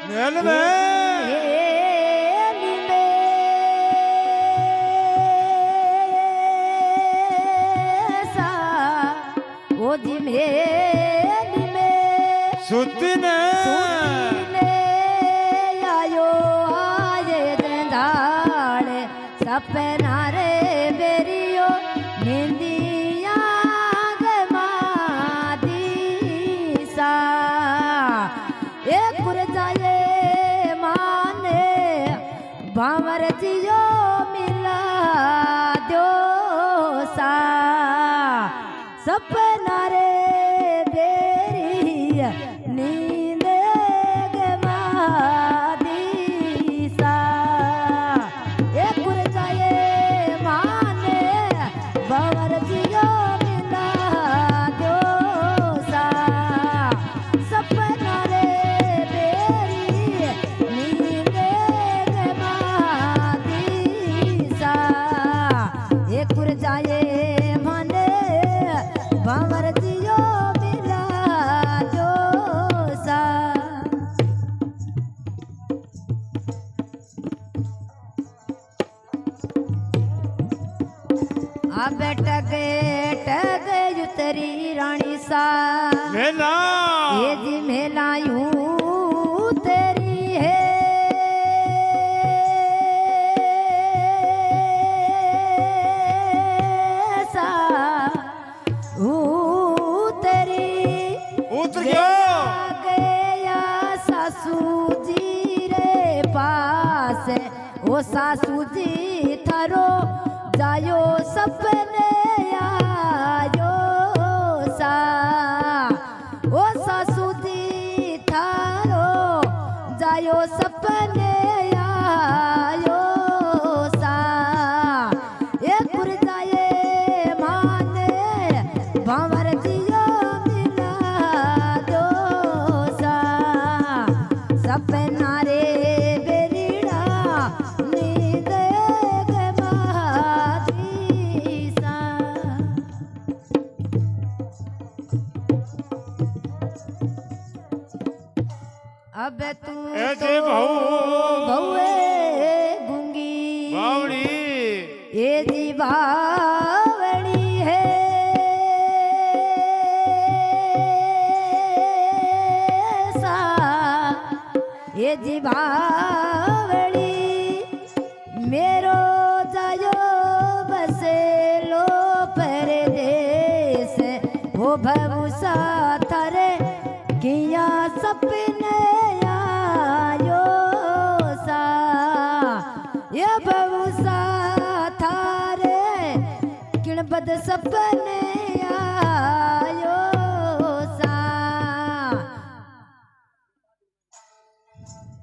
mail में ओ जी मेली में सुती ने आयो आये जंजाड़े सपना रे बेरियो निंदिया गमादी सा एक जाए माने बामर जियो मिला दो सा सपना रे बेरी नींद गमादी सा एक जाए माने बामर जियो मिला दो सा सपना रे बेरी नींद गमादी सा एक जाए माने बामर जियो मिला दो सा अब टग उतरी रानी सा मेला ये जी मेला यूं तेरी है सा तेरी उतर गयो गया सासू जी रे पास ओ सासू जी थारो जायो सपने आयो सा ओ सासू जी थारो जायो सपने आयो सा एक जाए माने बामर जियो मिला दो सा सपना रे बेरीड़ा नींद गमादी सा अब तू ऐसे बहू बहुए गुंगी बावड़ी ये जी बावड़ी है सा ये जी बावड़ी मेरो जायो बसे लो परदेस वो भवसा थारे किया सपने आयो सा ये भवसा थारे किण बद सपने